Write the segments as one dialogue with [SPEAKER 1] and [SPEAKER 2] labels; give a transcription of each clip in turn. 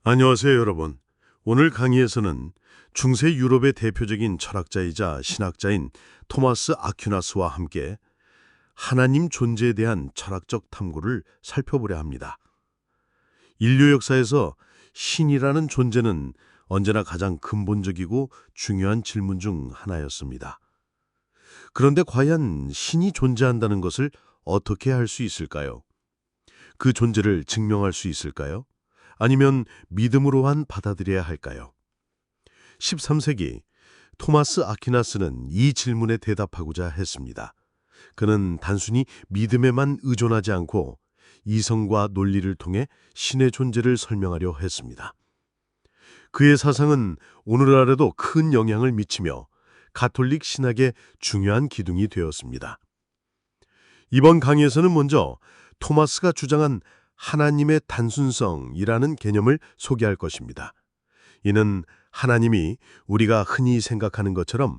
[SPEAKER 1] 안녕하세요, 여러분. 오늘 강의에서는 중세 유럽의 대표적인 철학자이자 신학자인 토마스 아퀴나스와 함께 하나님 존재에 대한 철학적 탐구를 살펴보려 합니다. 인류 역사에서 신이라는 존재는 언제나 가장 근본적이고 중요한 질문 중 하나였습니다. 그런데 과연 신이 존재한다는 것을 어떻게 할 수 있을까요? 그 존재를 증명할 수 있을까요? 아니면 믿음으로만 받아들여야 할까요? 13세기 토마스 아퀴나스는 이 질문에 대답하고자 했습니다. 그는 단순히 믿음에만 의존하지 않고 이성과 논리를 통해 신의 존재를 설명하려 했습니다. 그의 사상은 오늘날에도 큰 영향을 미치며 가톨릭 신학의 중요한 기둥이 되었습니다. 이번 강의에서는 먼저 토마스가 주장한 하나님의 단순성이라는 개념을 소개할 것입니다. 이는 하나님이 우리가 흔히 생각하는 것처럼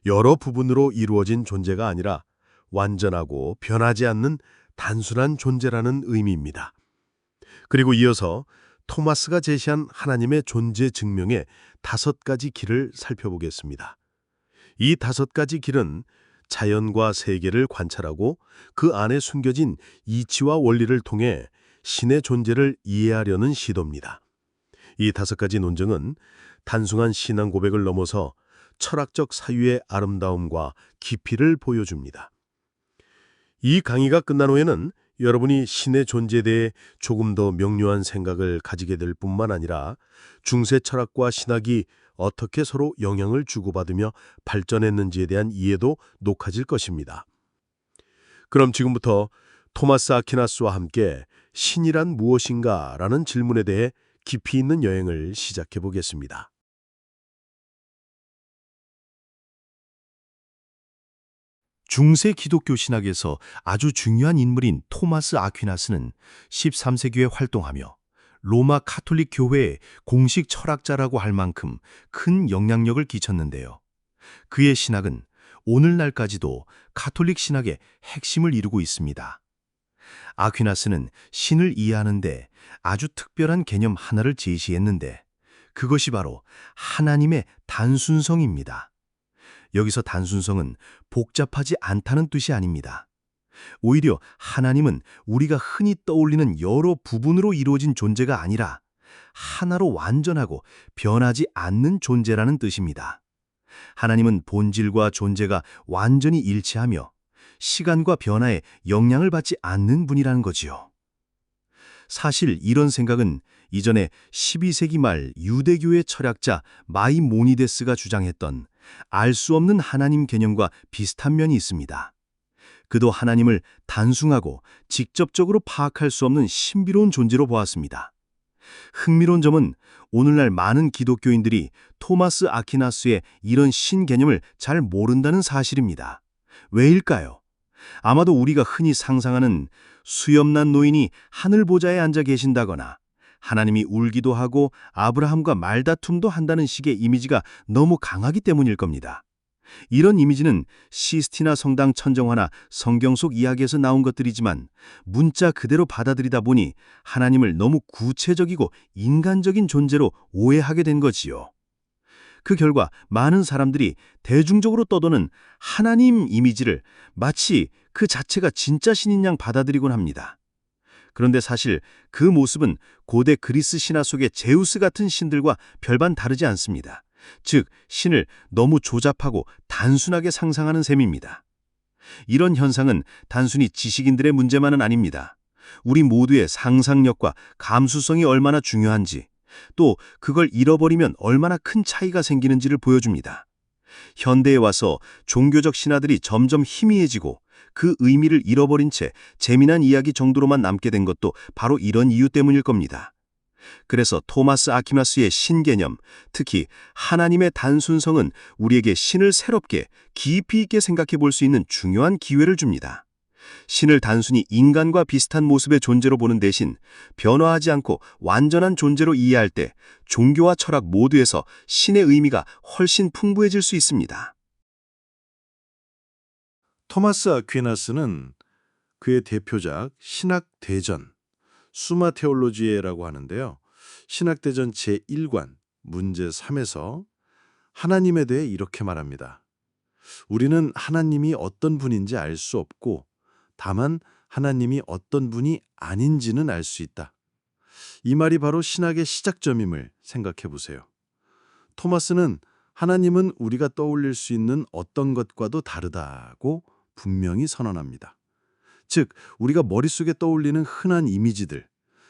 [SPEAKER 1] 여러 부분으로 이루어진 존재가 아니라 완전하고 변하지 않는 단순한 존재라는 의미입니다. 그리고 이어서 토마스가 제시한 하나님의 존재 증명의 5가지 길을 살펴보겠습니다. 이 5가지 길은 자연과 세계를 관찰하고 그 안에 숨겨진 이치와 원리를 통해 신의 존재를 이해하려는 시도입니다. 이 5가지 논증은 단순한 신앙 고백을 넘어서 철학적 사유의 아름다움과 깊이를 보여줍니다. 이 강의가 끝난 후에는 여러분이 신의 존재에 대해 조금 더 명료한 생각을 가지게 될 뿐만 아니라 중세 철학과 신학이 어떻게 서로 영향을 주고받으며 발전했는지에 대한 이해도 높아질 것입니다. 그럼 지금부터 토마스 아퀴나스와 함께 신이란 무엇인가? 라는 질문에 대해 깊이 있는 여행을 시작해 보겠습니다.
[SPEAKER 2] 중세 기독교 신학에서 아주 중요한 인물인 토마스 아퀴나스는 13세기에 활동하며 로마 카톨릭 교회의 공식 철학자라고 할 만큼 큰 영향력을 끼쳤는데요. 그의 신학은 오늘날까지도 카톨릭 신학의 핵심을 이루고 있습니다. 아퀴나스는 신을 이해하는데 아주 특별한 개념 하나를 제시했는데 그것이 바로 하나님의 단순성입니다. 여기서 단순성은 복잡하지 않다는 뜻이 아닙니다. 오히려 하나님은 우리가 흔히 떠올리는 여러 부분으로 이루어진 존재가 아니라 하나로 완전하고 변하지 않는 존재라는 뜻입니다. 하나님은 본질과 존재가 완전히 일치하며 시간과 변화에 영향을 받지 않는 분이라는 거지요. 사실 이런 생각은 이전에 12세기 말 유대교의 철학자 마이모니데스가 주장했던 알 수 없는 하나님 개념과 비슷한 면이 있습니다. 그도 하나님을 단순하고 직접적으로 파악할 수 없는 신비로운 존재로 보았습니다. 흥미로운 점은 오늘날 많은 기독교인들이 토마스 아퀴나스의 이런 신 개념을 잘 모른다는 사실입니다. 왜일까요? 아마도 우리가 흔히 상상하는 수염난 노인이 하늘 보좌에 앉아 계신다거나 하나님이 울기도 하고 아브라함과 말다툼도 한다는 식의 이미지가 너무 강하기 때문일 겁니다. 이런 이미지는 시스티나 성당 천정화나 성경 속 이야기에서 나온 것들이지만 문자 그대로 받아들이다 보니 하나님을 너무 구체적이고 인간적인 존재로 오해하게 된 거지요. 그 결과 많은 사람들이 대중적으로 떠도는 하나님 이미지를 마치 그 자체가 진짜 신인 양 받아들이곤 합니다. 그런데 사실 그 모습은 고대 그리스 신화 속의 제우스 같은 신들과 별반 다르지 않습니다. 즉, 신을 너무 조잡하고 단순하게 상상하는 셈입니다. 이런 현상은 단순히 지식인들의 문제만은 아닙니다. 우리 모두의 상상력과 감수성이 얼마나 중요한지, 또 그걸 잃어버리면 얼마나 큰 차이가 생기는지를 보여줍니다. 현대에 와서 종교적 신화들이 점점 희미해지고 그 의미를 잃어버린 채 재미난 이야기 정도로만 남게 된 것도 바로 이런 이유 때문일 겁니다. 그래서 토마스 아퀴나스의 신개념, 특히 하나님의 단순성은 우리에게 신을 새롭게 깊이 있게 생각해 볼 수 있는 중요한 기회를 줍니다. 신을 단순히 인간과 비슷한 모습의 존재로 보는 대신 변화하지 않고 완전한 존재로 이해할 때 종교와 철학 모두에서 신의 의미가 훨씬 풍부해질 수 있습니다.
[SPEAKER 1] 토마스 아퀴나스는 그의 대표작 신학 대전, 수마 테올로지에라고 하는데요.
[SPEAKER 3] 신학대전 제1관 문제 3에서 하나님에 대해 이렇게 말합니다. 우리는 하나님이 어떤 분인지 알 수 없고 다만 하나님이 어떤 분이 아닌지는 알 수 있다. 이 말이 바로 신학의 시작점임을 생각해 보세요. 토마스는 하나님은 우리가 떠올릴 수 있는 어떤 것과도 다르다고 분명히 선언합니다. 즉, 우리가 머릿속에 떠올리는 흔한 이미지들,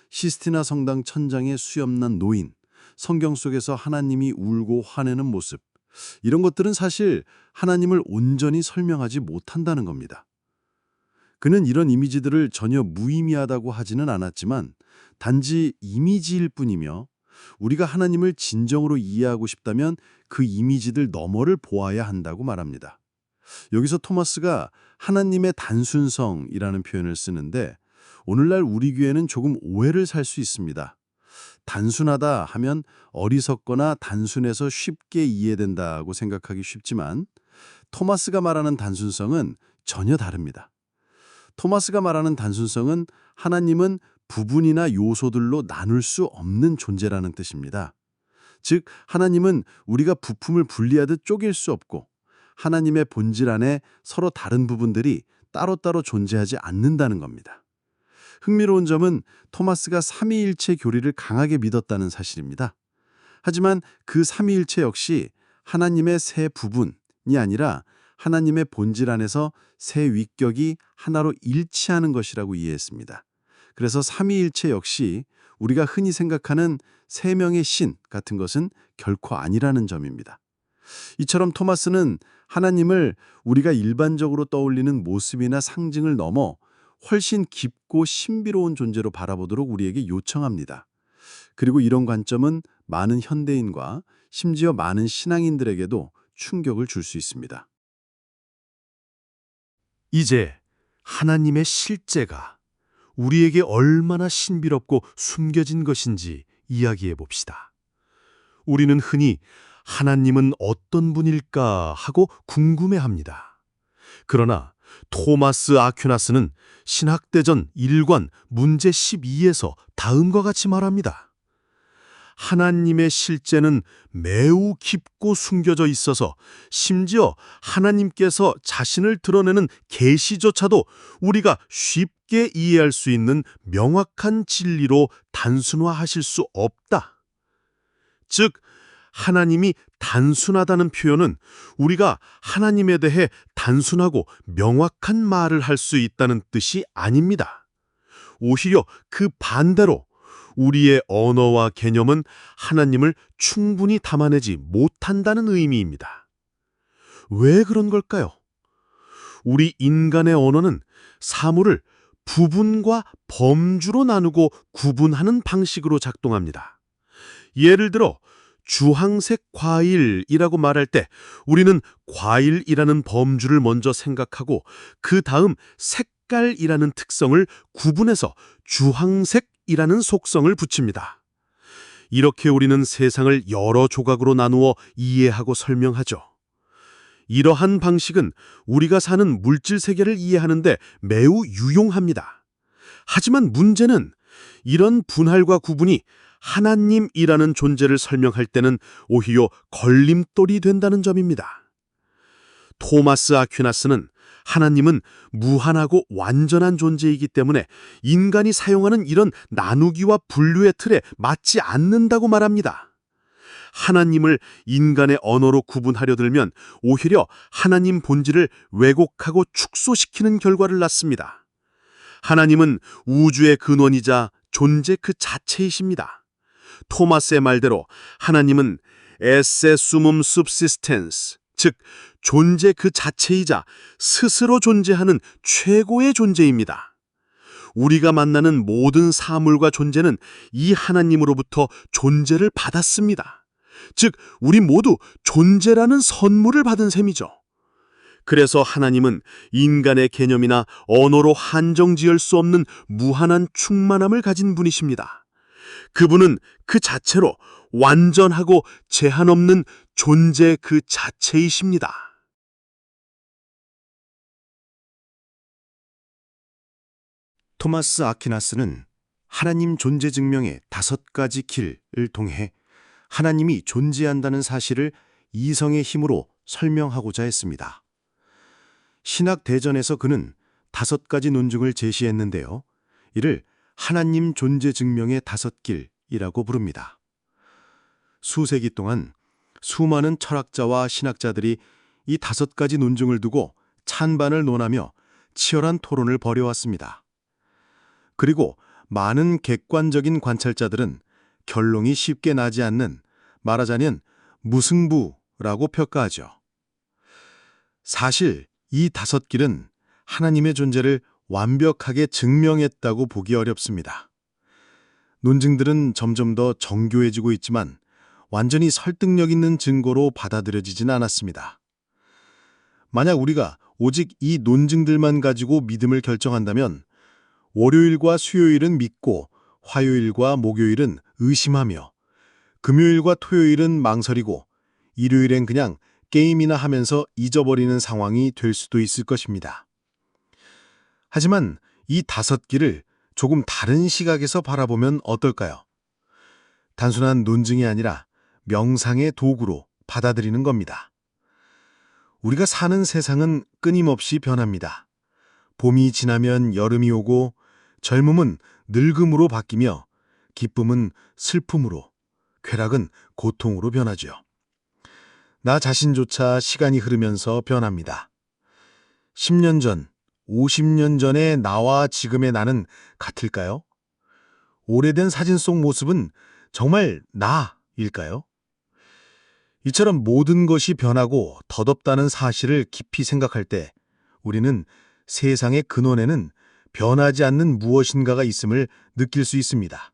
[SPEAKER 3] 시스티나 성당 천장에 수염난 노인, 성경 속에서 하나님이 울고 화내는 모습, 이런 것들은 사실 하나님을 온전히 설명하지 못한다는 겁니다. 그는 이런 이미지들을 전혀 무의미하다고 하지는 않았지만 단지 이미지일 뿐이며 우리가 하나님을 진정으로 이해하고 싶다면 그 이미지들 너머를 보아야 한다고 말합니다. 여기서 토마스가 하나님의 단순성이라는 표현을 쓰는데 오늘날 우리 교회는 조금 오해를 살 수 있습니다. 단순하다 하면 어리석거나 단순해서 쉽게 이해된다고 생각하기 쉽지만 토마스가 말하는 단순성은 전혀 다릅니다. 토마스가 말하는 단순성은 하나님은 부분이나 요소들로 나눌 수 없는 존재라는 뜻입니다. 즉, 하나님은 우리가 부품을 분리하듯 쪼갤 수 없고 하나님의 본질 안에 서로 다른 부분들이 따로따로 존재하지 않는다는 겁니다. 흥미로운 점은 토마스가 삼위일체 교리를 강하게 믿었다는 사실입니다. 하지만 그 삼위일체 역시 하나님의 세 부분이 아니라 하나님의 본질 안에서 세 위격이 하나로 일치하는 것이라고 이해했습니다. 그래서 삼위일체 역시 우리가 흔히 생각하는 세 명의 신 같은 것은 결코 아니라는 점입니다. 이처럼 토마스는 하나님을 우리가 일반적으로 떠올리는 모습이나 상징을 넘어 훨씬 깊고 신비로운 존재로 바라보도록 우리에게 요청합니다. 그리고 이런 관점은 많은 현대인과 심지어 많은 신앙인들에게도 충격을 줄 수 있습니다.
[SPEAKER 2] 이제 하나님의 실제가 우리에게 얼마나 신비롭고 숨겨진 것인지 이야기해 봅시다. 우리는 흔히 하나님은 어떤 분일까 하고 궁금해합니다. 그러나 토마스 아퀴나스는 신학대전 1관 문제 12에서 다음과 같이 말합니다. 하나님의 실제는 매우 깊고 숨겨져 있어서 심지어 하나님께서 자신을 드러내는 계시조차도 우리가 쉽게 이해할 수 있는 명확한 진리로 단순화하실 수 없다. 즉, 하나님이 단순하다는 표현은 우리가 하나님에 대해 단순하고 명확한 말을 할 수 있다는 뜻이 아닙니다. 오히려 그 반대로 우리의 언어와 개념은 하나님을 충분히 담아내지 못한다는 의미입니다. 왜 그런 걸까요? 우리 인간의 언어는 사물을 부분과 범주로 나누고 구분하는 방식으로 작동합니다. 예를 들어 주황색 과일이라고 말할 때 우리는 과일이라는 범주를 먼저 생각하고 그 다음 색깔이라는 특성을 구분해서 주황색이라는 속성을 붙입니다. 이렇게 우리는 세상을 여러 조각으로 나누어 이해하고 설명하죠. 이러한 방식은 우리가 사는 물질 세계를 이해하는데 매우 유용합니다. 하지만 문제는 이런 분할과 구분이 하나님이라는 존재를 설명할 때는 오히려 걸림돌이 된다는 점입니다. 토마스 아퀴나스는 하나님은 무한하고 완전한 존재이기 때문에 인간이 사용하는 이런 나누기와 분류의 틀에 맞지 않는다고 말합니다. 하나님을 인간의 언어로 구분하려 들면 오히려 하나님 본질을 왜곡하고 축소시키는 결과를 낳습니다. 하나님은 우주의 근원이자 존재 그 자체이십니다. 토마스의 말대로 하나님은 esse summum subsistens, 즉 존재 그 자체이자 스스로 존재하는 최고의 존재입니다. 우리가 만나는 모든 사물과 존재는 이 하나님으로부터 존재를 받았습니다. 즉 우리 모두 존재라는 선물을 받은 셈이죠. 그래서 하나님은 인간의 개념이나 언어로 한정지을 수 없는 무한한 충만함을 가진 분이십니다. 그분은 그 자체로 완전하고 제한 없는 존재 그 자체이십니다.
[SPEAKER 4] 토마스 아퀴나스는
[SPEAKER 2] 하나님 존재 증명의 5가지 길을 통해 하나님이 존재한다는 사실을 이성의 힘으로 설명하고자 했습니다. 신학 대전에서 그는 5가지 논증을 제시했는데요. 이를 하나님 존재 증명의 5길이라고 부릅니다. 수세기 동안 수많은 철학자와 신학자들이 이 5가지 논증을 두고 찬반을 논하며 치열한 토론을 벌여왔습니다. 그리고 많은 객관적인 관찰자들은 결론이 쉽게 나지 않는, 말하자면 무승부라고 평가하죠. 사실 이 5길은 하나님의 존재를 완벽하게 증명했다고 보기 어렵습니다. 논증들은 점점 더 정교해지고 있지만 완전히 설득력 있는 증거로 받아들여지진 않았습니다. 만약 우리가 오직 이 논증들만 가지고 믿음을 결정한다면 월요일과 수요일은 믿고 화요일과 목요일은 의심하며 금요일과 토요일은 망설이고 일요일엔 그냥 게임이나 하면서 잊어버리는 상황이 될 수도 있을 것입니다. 하지만 이 5길을 조금 다른 시각에서 바라보면 어떨까요? 단순한 논증이 아니라 명상의 도구로 받아들이는 겁니다. 우리가 사는 세상은 끊임없이 변합니다. 봄이 지나면 여름이 오고 젊음은 늙음으로 바뀌며 기쁨은 슬픔으로, 쾌락은 고통으로 변하죠. 나 자신조차 시간이 흐르면서 변합니다. 10년 전, 50년 전의 나와 지금의 나는 같을까요? 오래된 사진 속 모습은 정말 나일까요? 이처럼 모든 것이 변하고 덧없다는 사실을 깊이 생각할 때 우리는 세상의 근원에는 변하지 않는 무엇인가가 있음을 느낄 수 있습니다.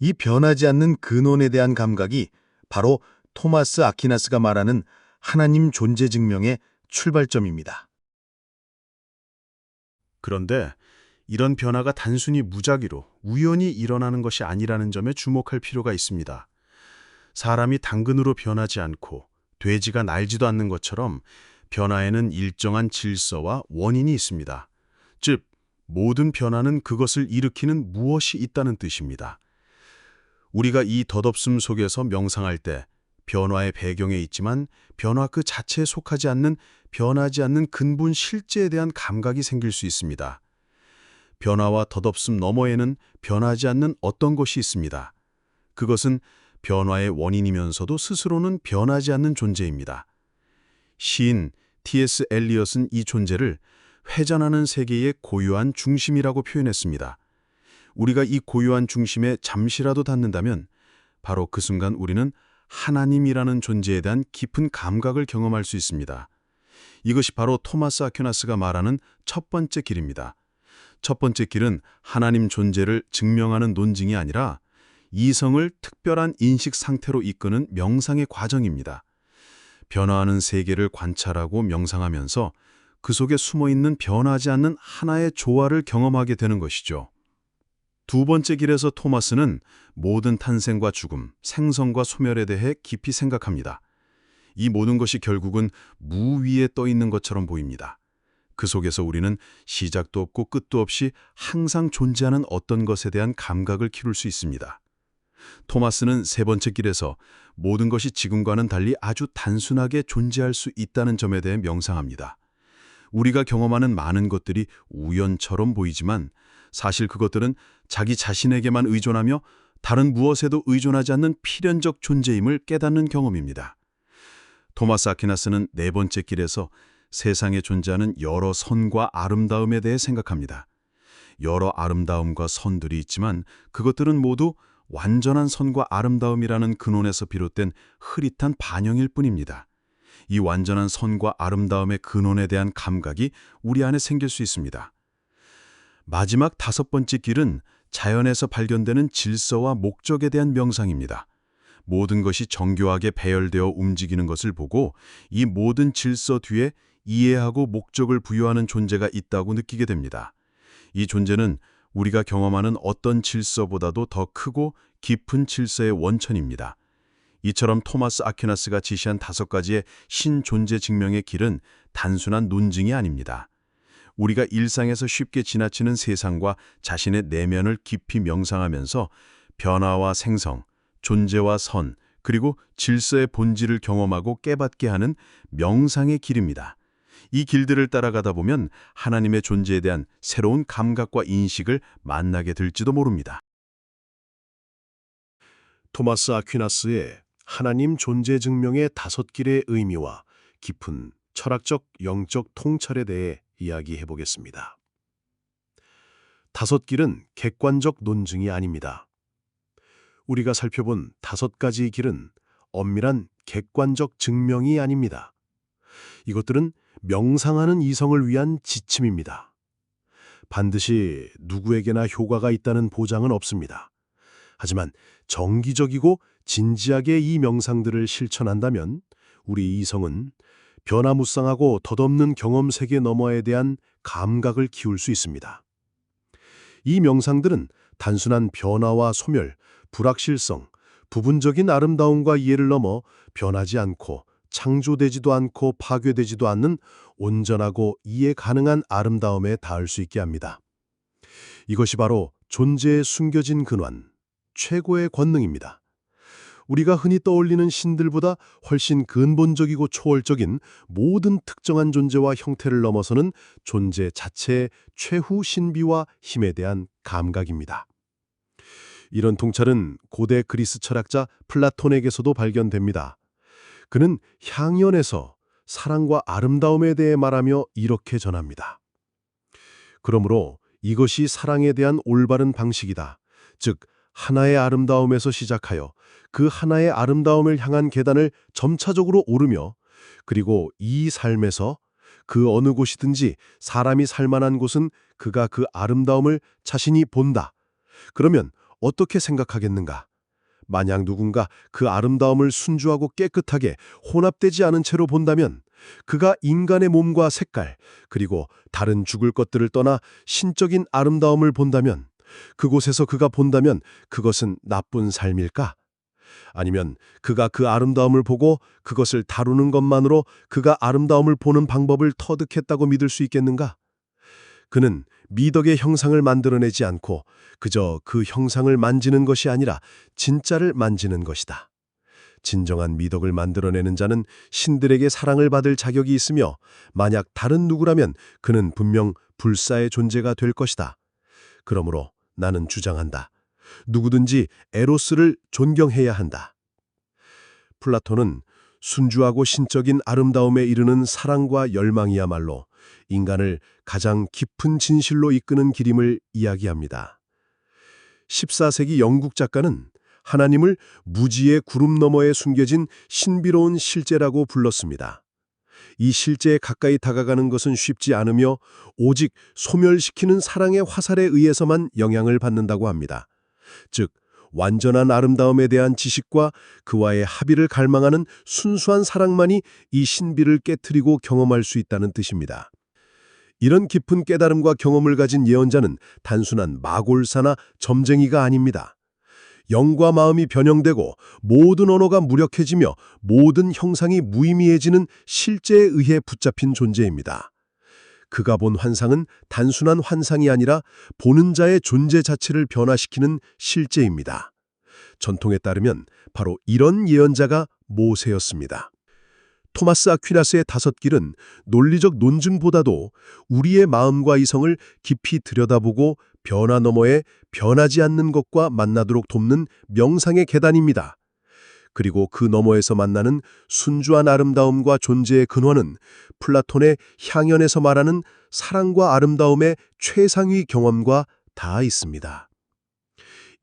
[SPEAKER 2] 이 변하지 않는 근원에 대한 감각이 바로 토마스 아퀴나스가 말하는 하나님 존재 증명의 출발점입니다.
[SPEAKER 4] 그런데 이런 변화가 단순히 무작위로 우연히 일어나는 것이 아니라는 점에 주목할 필요가 있습니다. 사람이 당근으로 변하지 않고 돼지가 날지도 않는 것처럼 변화에는 일정한 질서와 원인이 있습니다. 즉, 모든 변화는 그것을 일으키는 무엇이 있다는 뜻입니다. 우리가 이 덧없음 속에서 명상할 때 변화의 배경에 있지만 변화 그 자체에 속하지 않는 변하지 않는 근본 실제에 대한 감각이 생길 수 있습니다. 변화와 덧없음 너머에는 변하지 않는 어떤 것이 있습니다. 그것은 변화의 원인이면서도 스스로는 변하지 않는 존재입니다. 시인 T.S. 엘리엇은 이 존재를 회전하는 세계의 고유한 중심이라고 표현했습니다. 우리가 이 고유한 중심에 잠시라도 닿는다면 바로 그 순간 우리는 하나님이라는 존재에 대한 깊은 감각을 경험할 수 있습니다. 이것이 바로 토마스 아퀴나스가 말하는 첫 번째 길입니다. 첫 번째 길은 하나님 존재를 증명하는 논증이 아니라 이성을 특별한 인식 상태로 이끄는 명상의 과정입니다. 변화하는 세계를 관찰하고 명상하면서 그 속에 숨어있는 변하지 않는 하나의 조화를 경험하게 되는 것이죠. 두 번째 길에서 토마스는 모든 탄생과 죽음, 생성과 소멸에 대해 깊이 생각합니다. 이 모든 것이 결국은 무 위에 떠 있는 것처럼 보입니다. 그 속에서 우리는 시작도 없고 끝도 없이 항상 존재하는 어떤 것에 대한 감각을 기를 수 있습니다. 토마스는 세 번째 길에서 모든 것이 지금과는 달리 아주 단순하게 존재할 수 있다는 점에 대해 명상합니다. 우리가 경험하는 많은 것들이 우연처럼 보이지만 사실 그것들은 자기 자신에게만 의존하며 다른 무엇에도 의존하지 않는 필연적 존재임을 깨닫는 경험입니다. 토마스 아퀴나스는 네 번째 길에서 세상에 존재하는 여러 선과 아름다움에 대해 생각합니다. 여러 아름다움과 선들이 있지만 그것들은 모두 완전한 선과 아름다움이라는 근원에서 비롯된 흐릿한 반영일 뿐입니다. 이 완전한 선과 아름다움의 근원에 대한 감각이 우리 안에 생길 수 있습니다. 마지막 다섯 번째 길은 자연에서 발견되는 질서와 목적에 대한 명상입니다. 모든 것이 정교하게 배열되어 움직이는 것을 보고 이 모든 질서 뒤에 이해하고 목적을 부여하는 존재가 있다고 느끼게 됩니다. 이 존재는 우리가 경험하는 어떤 질서보다도 더 크고 깊은 질서의 원천입니다. 이처럼 토마스 아퀴나스가 지시한 5가지의 신존재 증명의 길은 단순한 논증이 아닙니다. 우리가 일상에서 쉽게 지나치는 세상과 자신의 내면을 깊이 명상하면서 변화와 생성, 존재와 선, 그리고 질서의 본질을 경험하고 깨닫게 하는 명상의 길입니다. 이 길들을 따라가다 보면 하나님의 존재에 대한 새로운 감각과 인식을 만나게 될지도 모릅니다.
[SPEAKER 1] 토마스 아퀴나스의 하나님 존재 증명의 5길의 의미와 깊은 철학적, 영적 통찰에 대해 이야기해 보겠습니다. 5길은 객관적 논증이 아닙니다. 우리가 살펴본 5가지 길은 엄밀한 객관적 증명이 아닙니다. 이것들은 명상하는 이성을 위한 지침입니다. 반드시 누구에게나 효과가 있다는 보장은 없습니다. 하지만 정기적이고 진지하게 이 명상들을 실천한다면 우리 이성은 변화무쌍하고 덧없는 경험 세계 너머에 대한 감각을 키울 수 있습니다. 이 명상들은 단순한 변화와 소멸, 불확실성, 부분적인 아름다움과 이해를 넘어 변하지 않고 창조되지도 않고 파괴되지도 않는 온전하고 이해 가능한 아름다움에 닿을 수 있게 합니다. 이것이 바로 존재의 숨겨진 근원, 최고의 권능입니다. 우리가 흔히 떠올리는 신들보다 훨씬 근본적이고 초월적인 모든 특정한 존재와 형태를 넘어서는 존재 자체의 최후 신비와 힘에 대한 감각입니다. 이런 통찰은 고대 그리스 철학자 플라톤에게서도 발견됩니다. 그는 향연에서 사랑과 아름다움에 대해 말하며 이렇게 전합니다. 그러므로 이것이 사랑에 대한 올바른 방식이다. 즉, 하나의 아름다움에서 시작하여 그 하나의 아름다움을 향한 계단을 점차적으로 오르며 그리고 이 삶에서 그 어느 곳이든지 사람이 살만한 곳은 그가 그 아름다움을 자신이 본다. 그러면 어떻게 생각하겠는가? 만약 누군가 그 아름다움을 순주하고 깨끗하게 혼합되지 않은 채로 본다면 그가 인간의 몸과 색깔 그리고 다른 죽을 것들을 떠나 신적인 아름다움을 본다면 그곳에서 그가 본다면 그것은 나쁜 삶일까? 아니면 그가 그 아름다움을 보고 그것을 다루는 것만으로 그가 아름다움을 보는 방법을 터득했다고 믿을 수 있겠는가? 그는 미덕의 형상을 만들어내지 않고 그저 그 형상을 만지는 것이 아니라 진짜를 만지는 것이다. 진정한 미덕을 만들어내는 자는 신들에게 사랑을 받을 자격이 있으며 만약 다른 누구라면 그는 분명 불사의 존재가 될 것이다. 그러므로 나는 주장한다. 누구든지 에로스를 존경해야 한다. 플라톤은 순주하고 신적인 아름다움에 이르는 사랑과 열망이야말로 인간을 가장 깊은 진실로 이끄는 길임을 이야기합니다. 14세기 영국 작가는 하나님을 무지의 구름 너머에 숨겨진 신비로운 실제라고 불렀습니다. 이 실제에 가까이 다가가는 것은 쉽지 않으며 오직 소멸시키는 사랑의 화살에 의해서만 영향을 받는다고 합니다. 즉, 완전한 아름다움에 대한 지식과 그와의 합의를 갈망하는 순수한 사랑만이 이 신비를 깨트리고 경험할 수 있다는 뜻입니다. 이런 깊은 깨달음과 경험을 가진 예언자는 단순한 마골사나 점쟁이가 아닙니다. 영과 마음이 변형되고 모든 언어가 무력해지며 모든 형상이 무의미해지는 실제에 의해 붙잡힌 존재입니다. 그가 본 환상은 단순한 환상이 아니라 보는 자의 존재 자체를 변화시키는 실제입니다. 전통에 따르면 바로 이런 예언자가 모세였습니다. 토마스 아퀴나스의 5길은 논리적 논증보다도 우리의 마음과 이성을 깊이 들여다보고 변화 너머에 변하지 않는 것과 만나도록 돕는 명상의 계단입니다. 그리고 그 너머에서 만나는 순주한 아름다움과 존재의 근원은 플라톤의 향연에서 말하는 사랑과 아름다움의 최상위 경험과 닿아 있습니다.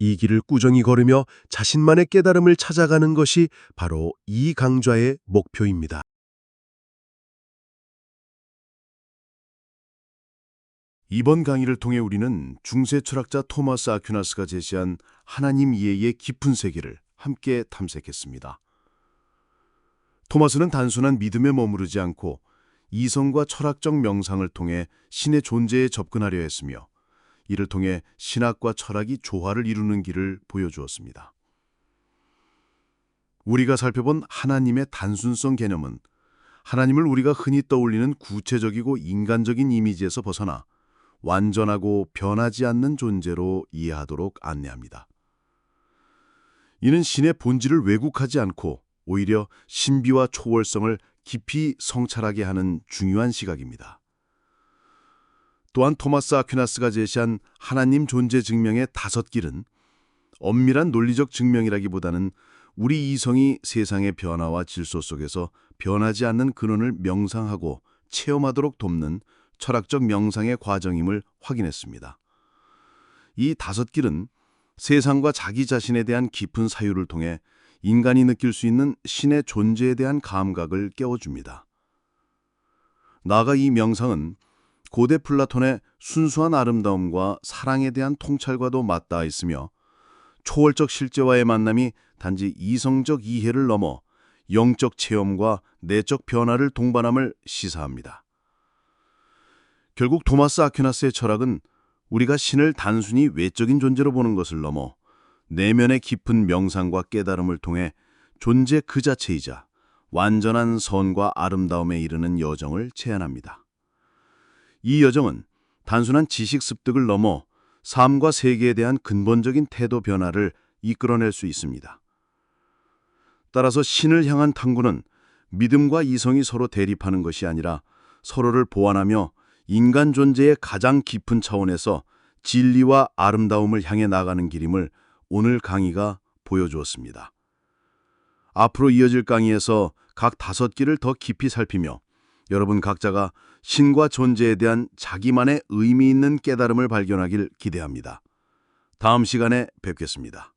[SPEAKER 1] 이 길을 꾸준히 걸으며 자신만의 깨달음을 찾아가는 것이 바로 이 강좌의 목표입니다. 이번 강의를 통해 우리는 중세 철학자 토마스 아퀴나스가 제시한 하나님 이해의 깊은 세계를 함께 탐색했습니다. 토마스는 단순한 믿음에 머무르지 않고 이성과 철학적 명상을 통해 신의 존재에 접근하려 했으며 이를 통해 신학과 철학이 조화를 이루는 길을 보여주었습니다. 우리가 살펴본 하나님의 단순성 개념은 하나님을 우리가 흔히 떠올리는 구체적이고 인간적인 이미지에서 벗어나 완전하고 변하지 않는 존재로 이해하도록 안내합니다. 이는 신의 본질을 왜곡하지 않고 오히려 신비와 초월성을 깊이 성찰하게 하는 중요한 시각입니다. 또한 토마스 아퀴나스가 제시한 하나님 존재 증명의 5길은 엄밀한 논리적 증명이라기보다는 우리 이성이 세상의 변화와 질서 속에서 변하지 않는 근원을 명상하고 체험하도록 돕는 철학적 명상의 과정임을 확인했습니다. 이 5길은 세상과 자기 자신에 대한 깊은 사유를 통해 인간이 느낄 수 있는 신의 존재에 대한 감각을 깨워줍니다. 나아가 이 명상은 고대 플라톤의 순수한 아름다움과 사랑에 대한 통찰과도 맞닿아 있으며 초월적 실제와의 만남이 단지 이성적 이해를 넘어 영적 체험과 내적 변화를 동반함을 시사합니다. 결국 토마스 아퀴나스의 철학은 우리가 신을 단순히 외적인 존재로 보는 것을 넘어 내면의 깊은 명상과 깨달음을 통해 존재 그 자체이자 완전한 선과 아름다움에 이르는 여정을 제안합니다. 이 여정은 단순한 지식 습득을 넘어 삶과 세계에 대한 근본적인 태도 변화를 이끌어낼 수 있습니다. 따라서 신을 향한 탐구는 믿음과 이성이 서로 대립하는 것이 아니라 서로를 보완하며 인간 존재의 가장 깊은 차원에서 진리와 아름다움을 향해 나가는 길임을 오늘 강의가 보여주었습니다. 앞으로 이어질 강의에서 각 5길을 더 깊이 살피며 여러분 각자가 신과 존재에 대한 자기만의 의미 있는 깨달음을 발견하길 기대합니다. 다음 시간에 뵙겠습니다.